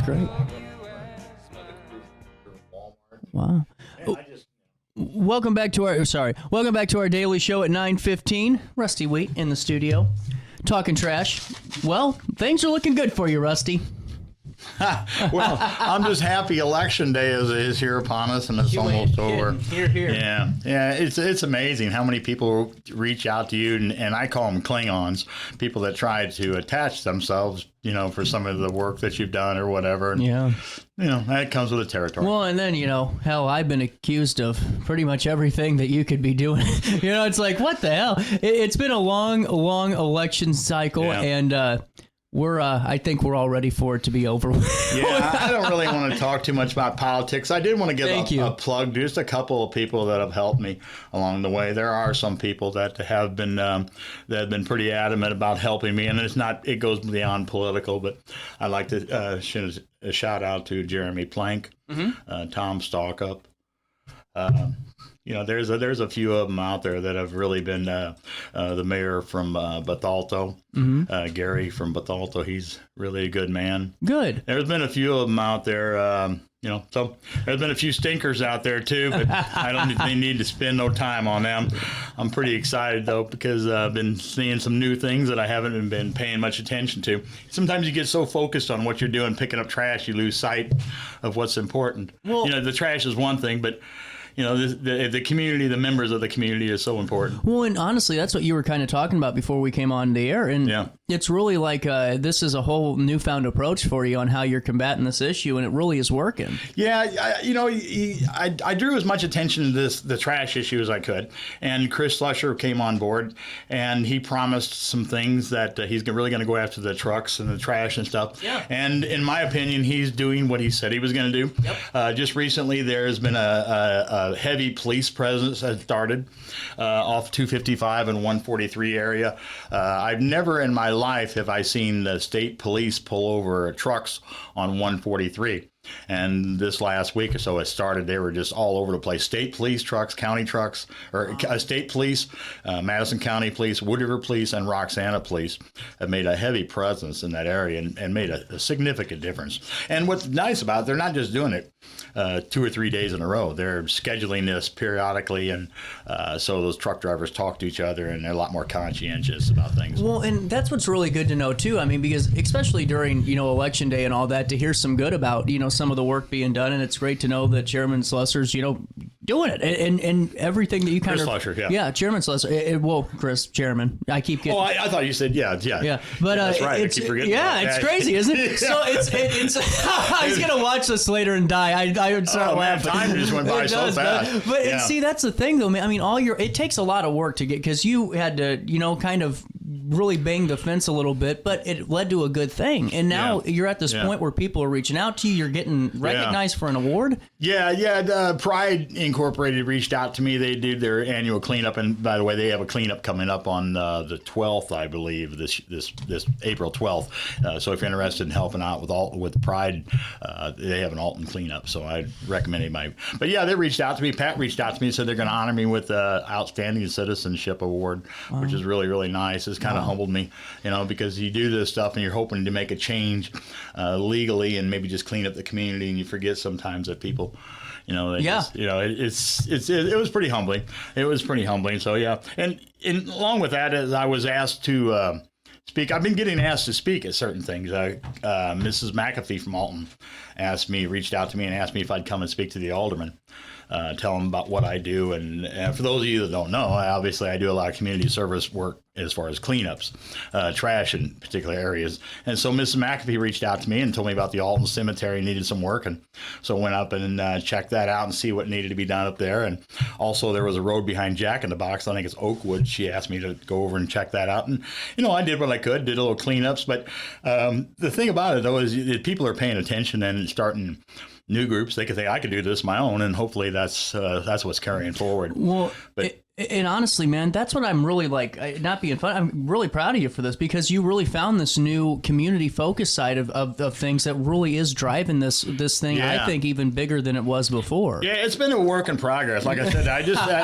great. Wow. Welcome back to our daily show at 9:15. Rusty Wheat in the studio, talking trash. Well, things are looking good for you, Rusty. Well, I'm just happy election day is here upon us, and it's almost over. Here. Yeah. It's amazing how many people reach out to you, and I call them Klingons, people that try to attach themselves, for some of the work that you've done or whatever. And, that comes with the territory. Well, and then, hell, I've been accused of pretty much everything that you could be doing. It's like, what the hell? It's been a long election cycle, and I think we're all ready for it to be over. Yeah, I don't really want to talk too much about politics. I did want to give a plug to just a couple of people that have helped me along the way. There are some people that have been pretty adamant about helping me, and it goes beyond political. But I'd like to shout out to Jeremy Plank, Tom Stalkup. There's a few of them out there that have really been the mayor from Bethalto, Gary from Bethalto. He's really a good man. Good. There's been a few of them out there. So there's been a few stinkers out there too, but I don't think they need to spend no time on them. I'm pretty excited though, because I've been seeing some new things that I haven't been paying much attention to. Sometimes you get so focused on what you're doing, picking up trash, you lose sight of what's important. Well, the trash is one thing, but the community, the members of the community is so important. Well, and honestly, that's what you were kind of talking about before we came on the air. And it's really like this is a whole newfound approach for you on how you're combating this issue, and it really is working. Yeah, I drew as much attention to the trash issue as I could. And Chris Slusher came on board, and he promised some things that he's really going to go after the trucks and the trash and stuff. Yeah. And in my opinion, he's doing what he said he was going to do. Yep. Just recently, there's been a heavy police presence has started off 255 and 143 area. I've never in my life have I seen the state police pull over trucks on 143. And this last week or so it started, they were just all over the place. State police trucks, county trucks, or state police, Madison County Police, Wood River Police, and Roxana Police have made a heavy presence in that area and made a significant difference. And what's nice about it, they're not just doing it 2 or 3 days in a row. They're scheduling this periodically, and so those truck drivers talk to each other, and they're a lot more conscientious about things. Well, and that's what's really good to know, too. I mean, because especially during, Election Day and all that, to hear some good about, some of the work being done, and it's great to know that Chairman Slusser's, doing it, and everything that you kind Chris of... Slusher, yeah, Chairman Slusser. Chris, Chairman. I keep getting... Oh, I thought you said, yeah. But that's right, I keep forgetting about it's that. Crazy, isn't it? So it's he's going to watch this later and die. I would start laughing. Time just went by so fast. But see, that's the thing, though, man. I mean, it takes a lot of work to get, because you had to, kind of really bang the fence a little bit, but it led to a good thing. And now you're at this point where people are reaching out to you. You're getting recognized for an award. Pride Incorporated reached out to me. They do their annual cleanup, and by the way, they have a cleanup coming up on the 12th, I believe, this April 12th. So if you're interested in helping out with Pride, they have an Alton cleanup. So I recommend anybody. But they reached out to me. Pat reached out to me and said they're going to honor me with the Outstanding Citizenship Award, which is really, really nice. It's kind of humbled me, because you do this stuff and you're hoping to make a change legally and maybe just clean up the community, and you forget sometimes that people, it was pretty humbling. It was pretty humbling. So and along with that, as I was asked to speak, I've been getting asked to speak at certain things. Mrs. McAfee from Alton reached out to me and asked me if I'd come and speak to the alderman. Tell them about what I do. And for those of you that don't know, obviously I do a lot of community service work as far as cleanups, trash in particular areas. And so Mrs. McAfee reached out to me and told me about the Alton Cemetery needed some work. And so I went up and checked that out and see what needed to be done up there. And also there was a road behind Jack in the Box. I think it's Oakwood. She asked me to go over and check that out. And, I did what I could, did a little cleanups. But the thing about it, though, is people are paying attention and starting new groups. They could think I could do this my own, and hopefully that's what's carrying forward. Well, And honestly, man, that's what I'm really like, not being fun. I'm really proud of you for this because you really found this new community focus side of things that really is driving this thing, I think, even bigger than it was before. Yeah, it's been a work in progress. Like I said,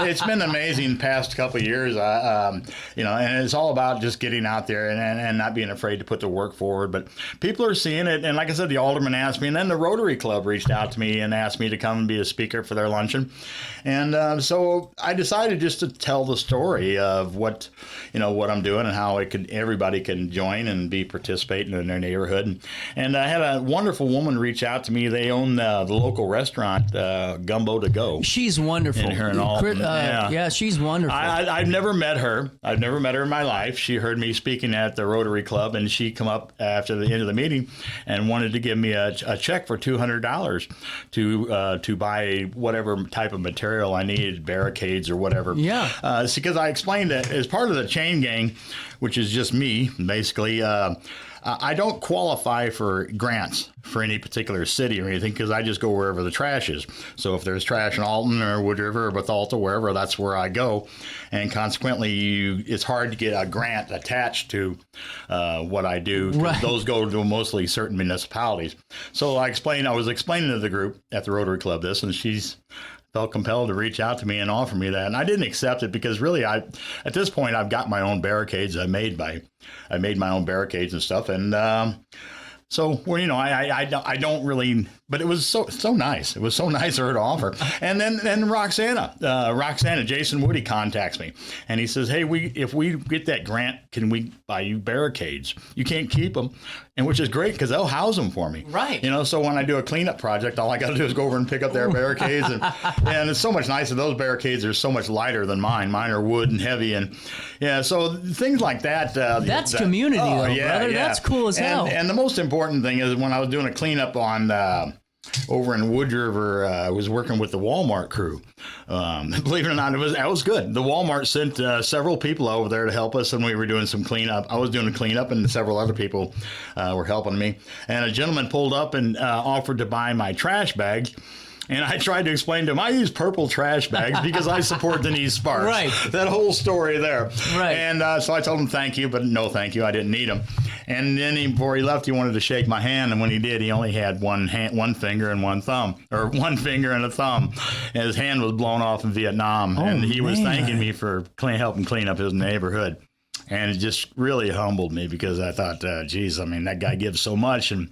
it's been amazing past couple of years, and it's all about just getting out there and not being afraid to put the work forward. But people are seeing it. And like I said, the alderman asked me, and then the Rotary Club reached out to me and asked me to come and be a speaker for their luncheon. And so I decided just to tell the story of what I'm doing and how everybody can join and be participating in their neighborhood. And I had a wonderful woman reach out to me. They own the local restaurant, Gumbo to Go. She's wonderful. In here in Alton. Yeah, she's wonderful. I've never met her. I've never met her in my life. She heard me speaking at the Rotary Club, and she come up after the end of the meeting and wanted to give me a check for $200 to buy whatever type of material I needed, barricades or whatever. Yeah. Because I explained that as part of the chain gang, which is just me, basically, I don't qualify for grants for any particular city or anything because I just go wherever the trash is. So if there's trash in Alton or Wood River or Bethalto, wherever, that's where I go. And consequently, it's hard to get a grant attached to what I do. Right. Those go to mostly certain municipalities. So I was explaining to the group at the Rotary Club this, and she's felt compelled to reach out to me and offer me that. And I didn't accept it because really at this point, I've got my own barricades I made my own barricades and stuff. And so, I don't really, but it was so nice. It was so nice of her to offer. And then Roxana, Jason Woody contacts me and he says, hey, if we get that grant, can we buy you barricades? You can't keep them. And which is great because they'll house them for me. Right. So when I do a cleanup project, all I got to do is go over and pick up their barricades. And it's so much nicer. Those barricades are so much lighter than mine. Mine are wood and heavy. And so things like that. That's community, though, brother. Yeah. That's cool as hell. And the most important thing is when I was doing a cleanup on over in Wood River, I was working with the Walmart crew. Believe it or not, that was good. The Walmart sent several people over there to help us, and we were doing some cleanup. I was doing the cleanup, and several other people were helping me. And a gentleman pulled up and offered to buy my trash bags. And I tried to explain to him, I use purple trash bags because I support Denise Sparks. Right. That whole story there. Right. And so I told him thank you, but no thank you. I didn't need them. And then before he left, he wanted to shake my hand. And when he did, he only had one finger and one thumb, or one finger and a thumb. And his hand was blown off in Vietnam. And he was thanking me for helping clean up his neighborhood. And it just really humbled me because I thought, geez, that guy gives so much. And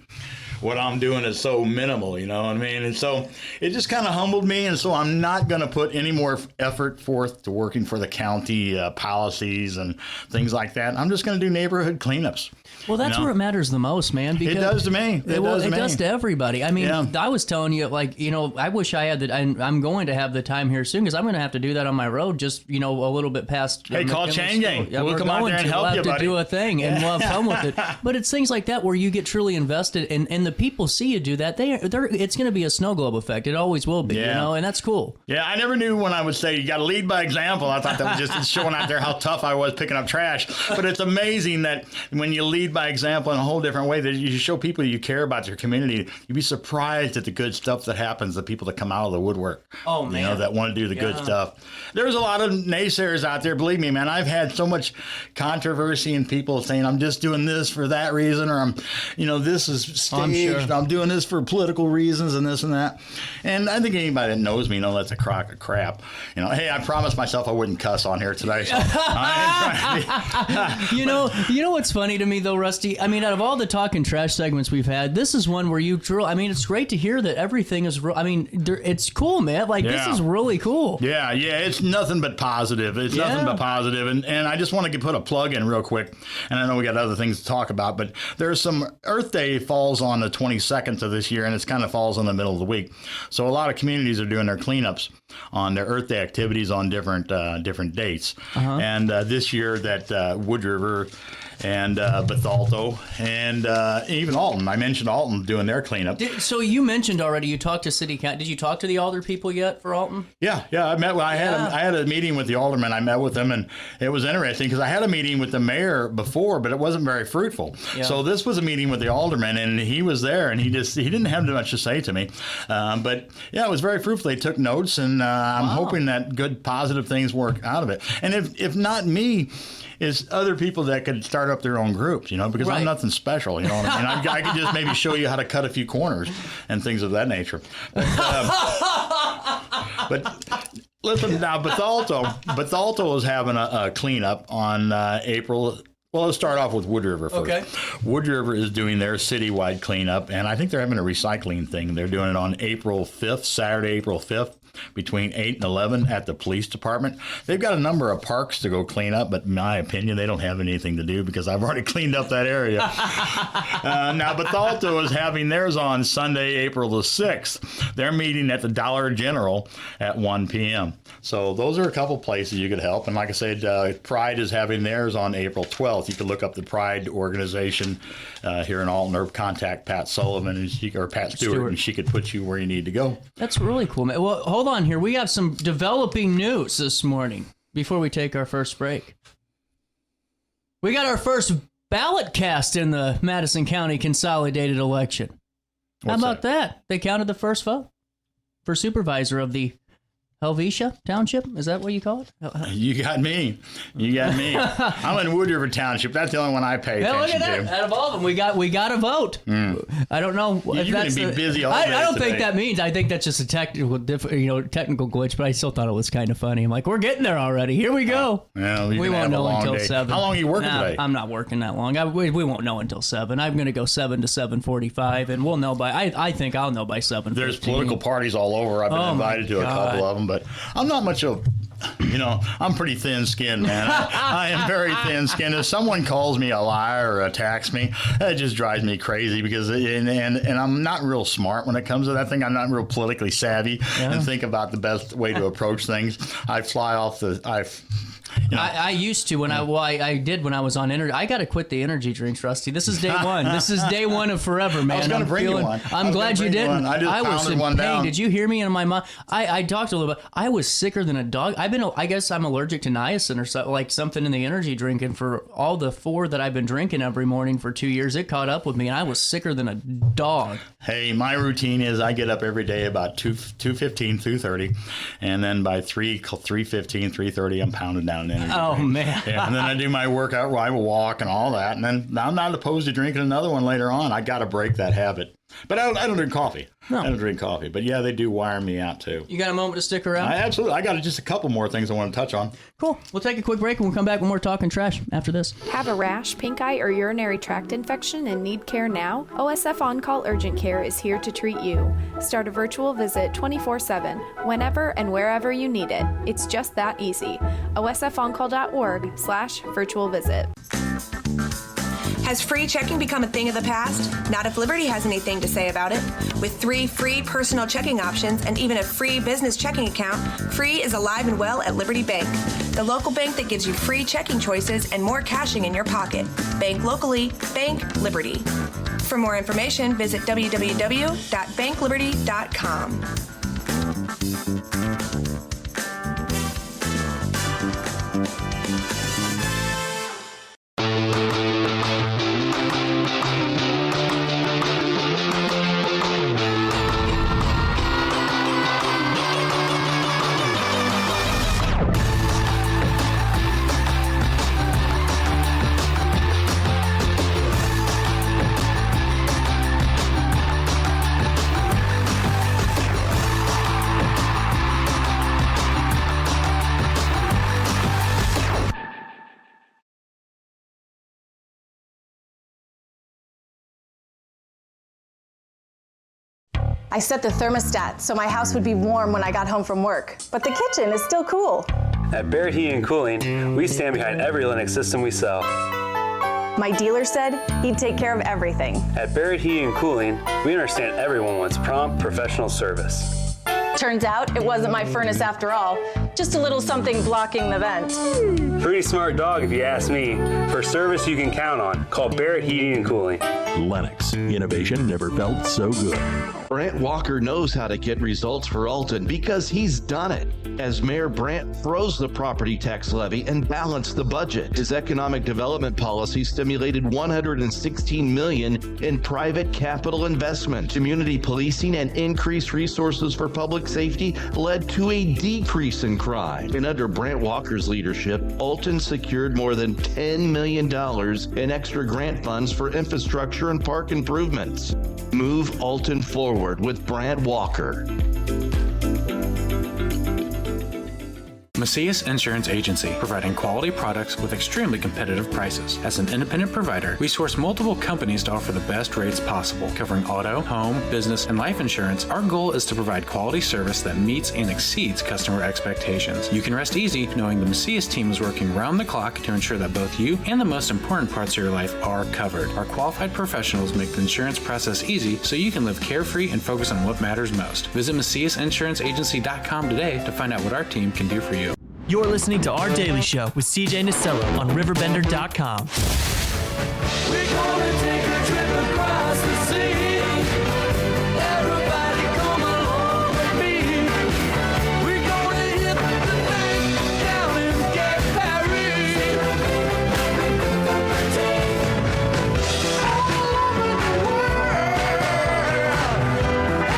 what I'm doing is so minimal, you know what I mean? And so it just kind of humbled me. And so I'm not going to put any more effort forth to working for the county policies and things like that. I'm just going to do neighborhood cleanups. Well, that's where it matters the most, man. Because it does to me. It does to everybody. I mean, I was telling you, I wish I had I'm going to have the time here soon because I'm going to have to do that on my road just, a little bit past. Hey, call Chain Gang. Yeah, we'll come out there and help you, buddy. We'll have to do a thing and we'll have fun with it. But it's things like that where you get truly invested and the people see you do that. It's going to be a snow globe effect. It always will be, and that's cool. Yeah, I never knew when I would say you got to lead by example. I thought that was just showing out there how tough I was picking up trash. But it's amazing that when you lead by example in a whole different way, that you show people you care about your community, you'd be surprised at the good stuff that happens, the people that come out of the woodwork. Oh, man. That want to do the good stuff. There's a lot of naysayers out there. Believe me, man, I've had so much controversy and people saying I'm just doing this for that reason, or I'm, this is staged. I'm doing this for political reasons and this and that. And I think anybody that knows me knows that's a crock of crap. Hey, I promised myself I wouldn't cuss on here today. So you know what's funny to me though, Rusty? Out of all the Talkin Trash segments we've had, this is one where you drill. It's great to hear that everything is. It's cool, man. This is really cool. Yeah. It's nothing but positive. It's nothing but positive. And I just want to put a plug in real quick. And I know we got other things to talk about, but there's some Earth Day falls on the 22nd of this year, and it kind of falls in the middle of the week. So a lot of communities are doing their cleanups on their Earth Day activities on different dates. And this year that Wood River and Bethalto, and even Alton. I mentioned Alton doing their cleanup. So you mentioned already you talked to city council. Did you talk to the alder people yet for Alton? Yeah. I had a meeting with the alderman. I met with them, and it was interesting because I had a meeting with the mayor before, but it wasn't very fruitful. Yeah. So this was a meeting with the alderman, and he was there, and he didn't have much to say to me. But yeah, it was very fruitful. They took notes, and I'm hoping that good, positive things work out of it. And if not me, is other people that could start up their own groups, because I'm nothing special, you know what I mean? I could just maybe show you how to cut a few corners and things of that nature. But listen, now Bethalto is having a cleanup on April. Well, let's start off with Wood River first. Okay. Wood River is doing their citywide cleanup, and I think they're having a recycling thing. They're doing it on April 5th, Saturday, April 5th. Between 8 and 11 at the police department. They've got a number of parks to go clean up, but in my opinion, they don't have anything to do because I've already cleaned up that area. Now, Bethalto is having theirs on Sunday, April the 6th. They're meeting at the Dollar General at 1 p.m. So those are a couple places you could help. And like I said, Pride is having theirs on April 12th. You can look up the Pride organization here in Alton or contact Pat Sullivan or Pat Stewart, and she could put you where you need to go. That's really cool, man. Well, hold on here. We have some developing news this morning before we take our first break. We got our first ballot cast in the Madison County consolidated election. How about that? They counted the first vote for supervisor of the Helvetia Township? Is that what you call it? You got me. I'm in Wood River Township. That's the only one I pay attention look at that. to. Out of all of them, we got a vote. I don't know if you're that's going to be busy all day I don't think that means. I think that's just a technical glitch. But I still thought it was kind of funny. I'm like, we're getting there already. Here we go. Well, we won't know until 7. How long are you working today? I'm not working that long. We won't know until 7. I'm going to go 7 to 7:45, and we'll know by. I think I'll know by 7. There's political parties all over. I've been invited to a couple of them, but I'm not much of. I'm pretty thin-skinned, man. I am very thin-skinned. If someone calls me a liar or attacks me, that just drives me crazy because, and I'm not real smart when it comes to that thing. I'm not real politically savvy and think about the best way to approach things. I fly off the. I used to when I did when I was on energy. I got to quit the energy drinks, Rusty. This is day one. This is day one of forever, man. I was going to bring you one. I'm glad you didn't. I was in pain. Down. Did you hear me in my mouth? I talked a little bit. I was sicker than a dog. I guess I'm allergic to niacin or something, like something in the energy drink. And for all the 4 that I've been drinking every morning for 2 years, it caught up with me, and I was sicker than a dog. Hey, my routine is I get up every day about 2:15, 2:30, and then by 3:15, 3:30, I'm pounding down an energy. Oh, man. Yeah, and then I do my workout where I will walk and all that. And then I'm not opposed to drinking another one later on. I got to break that habit. But I don't drink coffee. No. I don't drink coffee. But yeah, they do wire me out too. You got a moment to stick around? Absolutely. I got just a couple more things I want to touch on. Cool. We'll take a quick break and we'll come back with more Talkin Trash after this. Have a rash, pink eye, or urinary tract infection and need care now? OSF On-Call Urgent Care is here to treat you. Start a virtual visit 24/7, whenever and wherever you need it. It's just that easy. OSFOnCall.org/virtual visit. Has free checking become a thing of the past? Not if Liberty has anything to say about it. With 3 free personal checking options and even a free business checking account, Free is alive and well at Liberty Bank, the local bank that gives you free checking choices and more cashing in your pocket. Bank locally, bank Liberty. For more information, visit www.bankliberty.com. I set the thermostat so my house would be warm when I got home from work, but the kitchen is still cool. At Barrett Heating and Cooling, we stand behind every Lennox system we sell. My dealer said he'd take care of everything. At Barrett Heating and Cooling, we understand everyone wants prompt, professional service. Turns out it wasn't my furnace after all, just a little something blocking the vent. Pretty smart dog, if you ask me. For service you can count on, call Barrett Heating and Cooling. Lennox. Innovation never felt so good. Brant Walker knows how to get results for Alton because he's done it. As Mayor, Brant froze the property tax levy and balanced the budget. His economic development policy stimulated $116 million in private capital investment. Community policing and increased resources for public safety led to a decrease in crime. And under Brant Walker's leadership, Alton secured more than $10 million in extra grant funds for infrastructure and park improvements. Move Alton forward with Brant Walker. Macias Insurance Agency, providing quality products with extremely competitive prices. As an independent provider, we source multiple companies to offer the best rates possible, covering auto, home, business, and life insurance. Our goal is to provide quality service that meets and exceeds customer expectations. You can rest easy knowing the Macias team is working round the clock to ensure that both you and the most important parts of your life are covered. Our qualified professionals make the insurance process easy so you can live carefree and focus on what matters most. Visit MaciasInsuranceAgency.com today to find out what our team can do for you. You're listening to Our Daily Show with CJ Nasello on RiverBender.com. We're gonna take a trip across the sea. Everybody come along with me. We're gonna hit the bank down in Cape Paris. All over the world.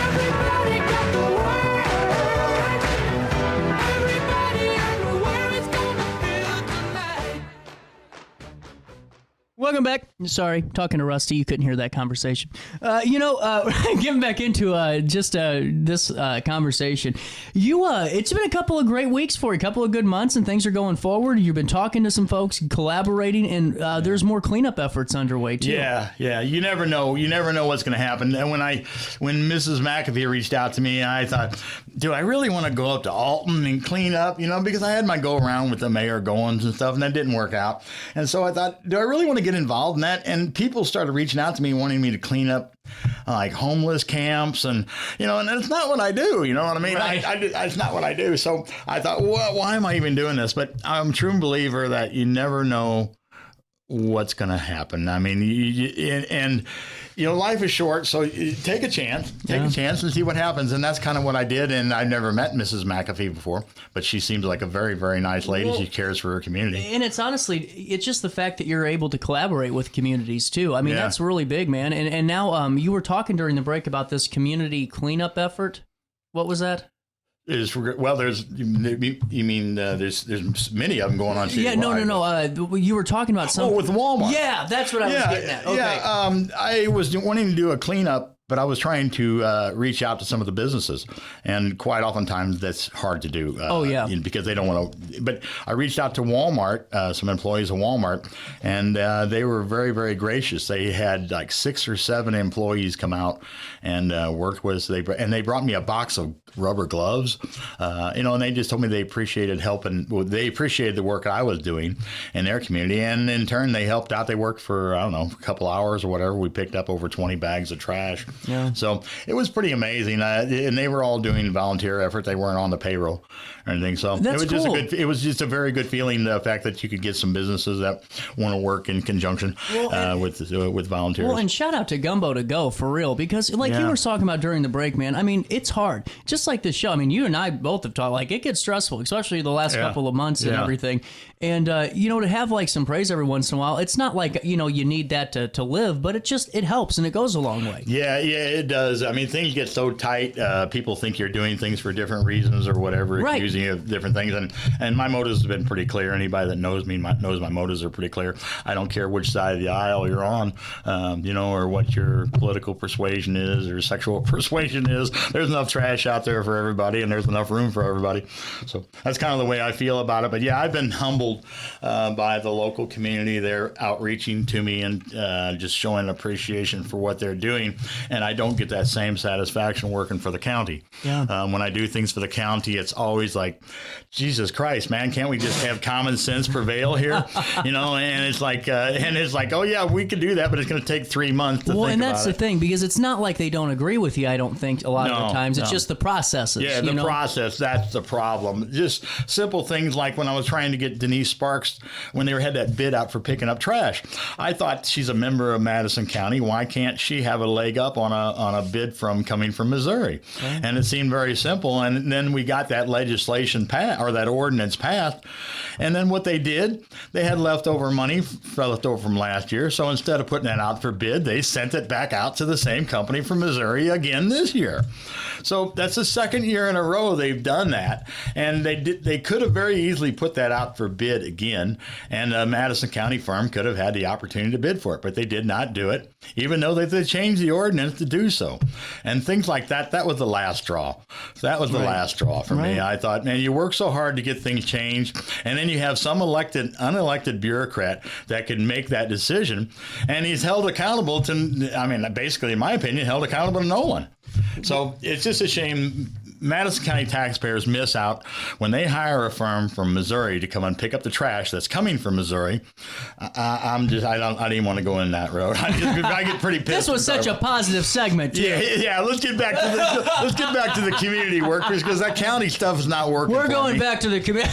Everybody got the word. Everybody everywhere is gonna feel tonight. Welcome back. Sorry, talking to Rusty. You couldn't hear that conversation. Getting back into this conversation. It's been a couple of great weeks for you, a couple of good months, and things are going forward. You've been talking to some folks, collaborating, and there's more cleanup efforts underway too. Yeah. You never know. You never know what's going to happen. And when Mrs. McAfee reached out to me, I thought, do I really want to go up to Alton and clean up? Because I had my go around with the mayor goings and stuff, and that didn't work out. And so I thought, do I really want to get involved in that? And people started reaching out to me wanting me to clean up like homeless camps and it's not what I do. You know what I mean? Right. It's not what I do. So I thought, well, why am I even doing this? But I'm a true believer that you never know what's going to happen. I mean, life is short, so take a chance. Take a chance and see what happens. And that's kind of what I did. And I've never met Mrs. McAfee before, but she seems like a very, very nice lady. Well, she cares for her community. And it's just the fact that you're able to collaborate with communities too. I mean, that's really big, man. And now you were talking during the break about this community cleanup effort. What was that? There's many of them going on. Yeah, no. You were talking about some. Oh, with Walmart. Yeah, that's what I was getting at. Okay. Yeah, I was wanting to do a cleanup, but I was trying to reach out to some of the businesses, and quite oftentimes that's hard to do. Because they don't want to. But I reached out to Walmart, some employees of Walmart, and they were very, very gracious. They had like 6 or 7 employees come out and worked with us. They brought me a box of rubber gloves, and they just told me they appreciated helping. Well, they appreciated the work I was doing in their community, and in turn they helped out. They worked for a couple hours or whatever. We picked up over 20 bags of trash. Yeah. So it was pretty amazing, and they were all doing volunteer effort. They weren't on the payroll or anything. So That's it was cool. It was just a very good feeling. The fact that you could get some businesses that want to work in conjunction with volunteers. Well, and shout out to Gumbo to Go for real, because you were talking about during the break, man. I mean, it's hard. Just like this show. I mean, you and I both have talked. Like, it gets stressful, especially the last couple of months and everything. And to have like some praise every once in a while. It's not like you need that to live, but it helps and it goes a long way. Yeah, it does. I mean, things get so tight. People think you're doing things for different reasons or whatever, accusing you of different things. And my motives have been pretty clear. Anybody that knows me knows my motives are pretty clear. I don't care which side of the aisle you're on, or what your political persuasion is or sexual persuasion is. There's enough trash out there for everybody, and there's enough room for everybody. So that's kind of the way I feel about it. But yeah, I've been humbled humbled by the local community. They're outreaching to me and just showing appreciation for what they're doing. And I don't get that same satisfaction working for the county. Yeah. When I do things for the county, it's always like, Jesus Christ, man, can't we just have common sense prevail here? And it's like, oh yeah, we could do that, but it's going to take 3 months to think about it. Well, and that's the thing, because it's not like they don't agree with you, I don't think, a lot of the times. It's just the processes. Yeah, the process, that's the problem. Just simple things like when I was trying to get Denise Sparks, when they had that bid out for picking up trash, I thought, she's a member of Madison County. Why can't she have a leg up on a bid coming from Missouri? Okay. And it seemed very simple. And then we got that legislation passed, or that ordinance passed. And then what they did, they had leftover money left over from last year. So instead of putting that out for bid, they sent it back out to the same company from Missouri again this year. So that's the second year in a row they've done that. And they could have very easily put that out for bid again. And a Madison County firm could have had the opportunity to bid for it. But they did not do it, even though they changed the ordinance to do so. And things like that, that was the last straw. That was the last straw for me. I thought, man, you work so hard to get things changed, and then you have some unelected bureaucrat that can make that decision, and he's held accountable to, basically, in my opinion, held accountable to no one. So it's just a shame. Madison County taxpayers miss out when they hire a firm from Missouri to come and pick up the trash that's coming from Missouri. I don't even want to go in that road. I get pretty pissed. This was such a positive segment, too. Yeah. Let's get back to the community workers, because that county stuff is not working. We're going back to the community.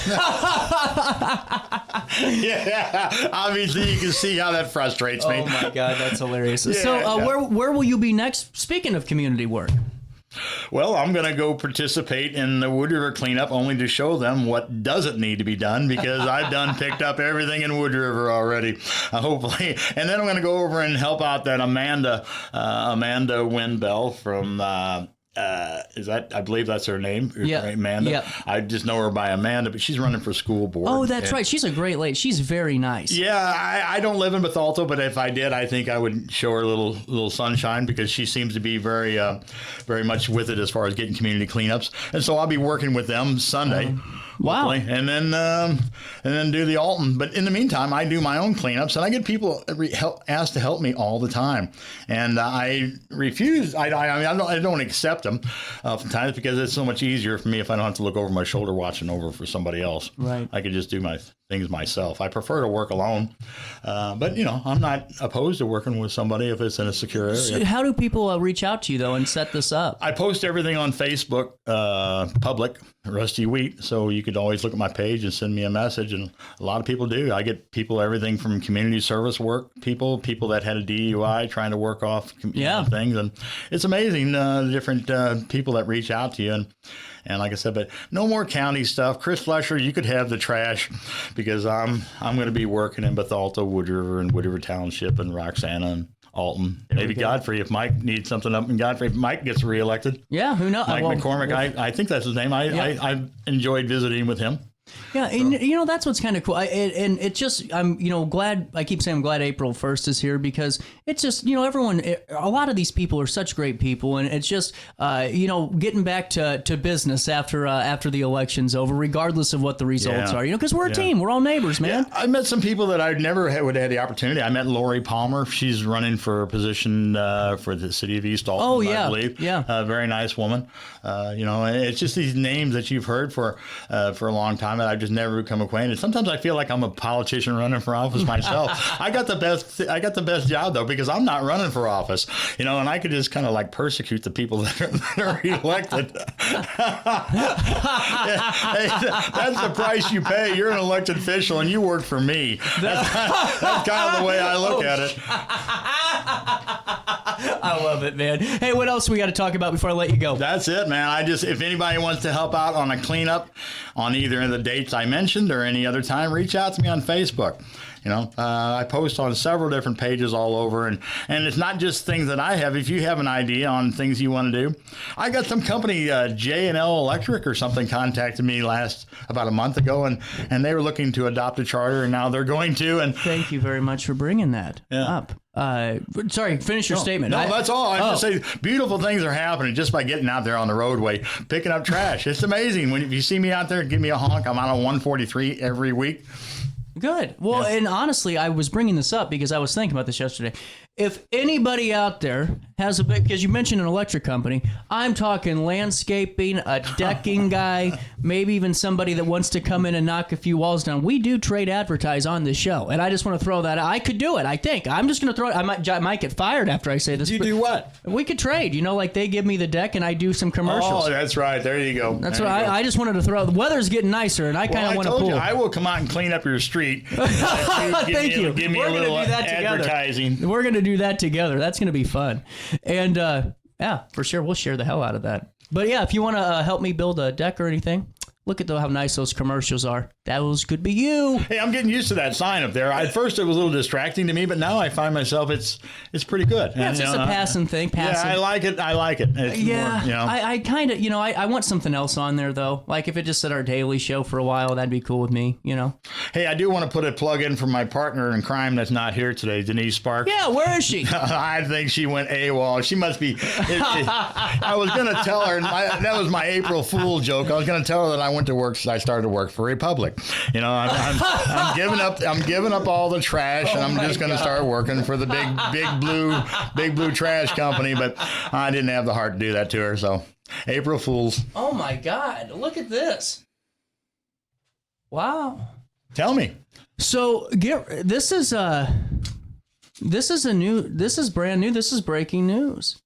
Yeah, obviously you can see how that frustrates me. Oh my God, that's hilarious. Where will you be next? Speaking of community work. Well, I'm going to go participate in the Wood River cleanup only to show them what doesn't need to be done, because I've picked up everything in Wood River already, hopefully. And then I'm going to go over and help out that Amanda Winbell from... I believe that's her name. Yeah. Right, Amanda. Yep. I just know her by Amanda, but she's running for school board. Oh, that's right. She's a great lady. She's very nice. Yeah, I don't live in Bethalto, but if I did, I think I would show her a little sunshine, because she seems to be very much with it as far as getting community cleanups. And so I'll be working with them Sunday. Wow. And then do the Alton. But in the meantime, I do my own cleanups, and I get people asked to help me all the time. And I refuse. I don't accept them oftentimes, because it's so much easier for me if I don't have to look over my shoulder watching over for somebody else. Right. I could just do my things myself. I prefer to work alone. But, I'm not opposed to working with somebody if it's in a secure area. So how do people reach out to you, though, and set this up? I post everything on Facebook, public, Rusty Wheat. So you could always look at my page and send me a message. And a lot of people do. I get people, everything from community service work, people that had a DUI trying to work off things. And it's amazing, the different people that reach out to you. And like I said, but no more county stuff. Chris Flesher, you could have the trash, because I'm going to be working in Bethalto, Wood River, and Wood River Township, and Roxana, and Alton. Maybe Godfrey, if Mike needs something up in Godfrey. If Mike gets reelected. Yeah, who knows? Mike McCormick, I think that's his name. I've enjoyed visiting with him. Yeah, and that's what's kind of cool. I'm glad. I keep saying I'm glad April 1st is here, because it's just everyone. A lot of these people are such great people, and it's just getting back to business after the election's over, regardless of what the results are. Because we're a team, we're all neighbors, man. Yeah. I met some people that I never would have had the opportunity. I met Lori Palmer. She's running for a position for the city of East Alton. I believe. Yeah, very nice woman. It's just these names that you've heard for a long time that I've just never become acquainted. Sometimes I feel like I'm a politician running for office myself. I got the best job though, because I'm not running for office, and I could just kind of like persecute the people that are elected. Hey, that's the price you pay. You're an elected official and you work for me. That's kind of the way I look at it. I love it, man. Hey, what else we got to talk about before I let you go? That's it, man. If anybody wants to help out on a cleanup on either of the dates I mentioned or any other time, reach out to me on Facebook. I post on several different pages all over, and it's not just things that I have. If you have an idea on things you want to do, I got some company, J&L Electric or something, contacted me about a month ago, and they were looking to adopt a charter, and now they're going to. And thank you very much for bringing that up. Sorry, finish your statement. No, that's all. I just say beautiful things are happening just by getting out there on the roadway, picking up trash. It's amazing. If you see me out there, give me a honk. I'm out on 143 every week. Good. Well, and honestly, I was bringing this up because I was thinking about this yesterday. If anybody out there has a big, because you mentioned an electric company, I'm talking landscaping, a decking guy, maybe even somebody that wants to come in and knock a few walls down. We do trade advertise on this show, and I just want to throw that out. I could do it, I think. I'm just going to throw it. I might get fired after I say this. You do what? We could trade. Like they give me the deck and I do some commercials. Oh, that's right. There you go. That's what I just wanted to throw. The weather's getting nicer, and I kind of want to pull. I will come out and clean up your street. Thank you. Give me a little advertising. We're going to do that together. That's going to be fun. And yeah, for sure. We'll share the hell out of that. But yeah, if you want to help me build a deck or anything, look at how nice those commercials are. Those could be you. Hey, I'm getting used to that sign up there. At first, it was a little distracting to me, but now I find myself it's pretty good. Yeah, it's just a passing thing. Yeah, I like it. It's yeah, more, I kind of, I want something else on there though. Like if it just said our daily show for a while, that'd be cool with me. Hey, I do want to put a plug in for my partner in crime that's not here today, Denise Sparks. Yeah, where is she? I think she went AWOL. She must be. I was going to tell her that was my April Fool joke. I was going to tell her that I went to work. I started to work for Republic. I'm giving up all the trash, and I'm just going to start working for the big blue trash company. But I didn't have the heart to do that to her. So, April Fools. Oh my God! Look at this. Wow. Tell me. So this is brand new. This is breaking news.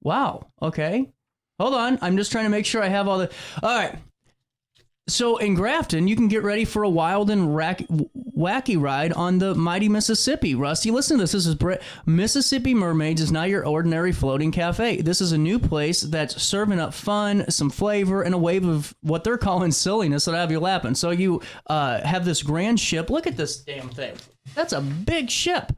Wow. Okay. Hold on. I'm just trying to make sure I have all the. All right. So in Grafton, you can get ready for a wild and wacky ride on the mighty Mississippi. Rusty, listen to this. This is Mississippi Mermaids is not your ordinary floating cafe. This is a new place that's serving up fun, some flavor, and a wave of what they're calling silliness that'll have you laughing. So you have this grand ship. Look at this damn thing. That's a big ship.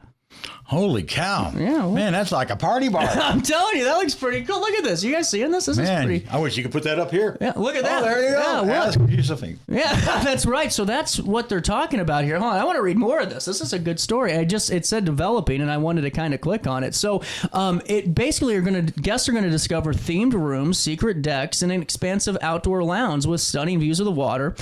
Holy cow. Yeah. Man, that's like a party bar. I'm telling you, that looks pretty cool. Look at this. You guys seeing this? This is pretty. I wish you could put that up here. Yeah, look at that. Oh, there you go. Yeah, ask you something. Yeah, that's right. So that's what they're talking about here. Hold on, I want to read more of this. This is a good story. It said developing, and I wanted to kind of click on it. So it basically guests are going to discover themed rooms, secret decks, and an expansive outdoor lounge with stunning views of the water.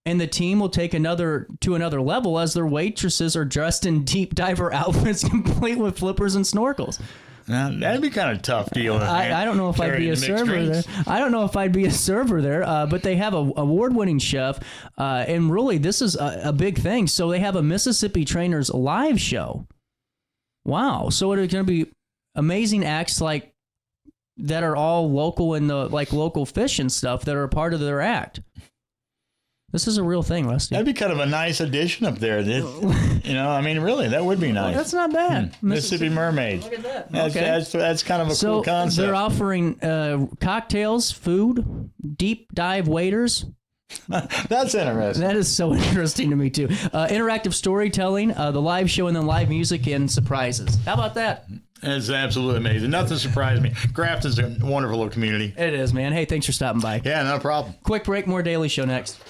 And the team will take another level as their waitresses are dressed in deep diver outfits, complete with flippers and snorkels. Now, that'd be kind of tough dealing. I don't know if I'd be a server there. I don't know if I'd be a server there, but they have an award-winning chef, and really this is a big thing. So they have a Mississippi Trainers live show. Wow! So it's going to be amazing acts like that are all local in the local fish and stuff that are a part of their act. This is a real thing, Rusty. That'd be kind of a nice addition up there. Really, that would be nice. That's not bad. Mississippi Mermaids. Look at that. That's kind of a cool concept. They're offering cocktails, food, deep dive waiters. That's interesting. That is so interesting to me, too. Interactive storytelling, the live show, and then live music and surprises. How about that? It's absolutely amazing. Nothing surprised me. Grafton's a wonderful little community. It is, man. Hey, thanks for stopping by. Yeah, no problem. Quick break, more Daily Show next.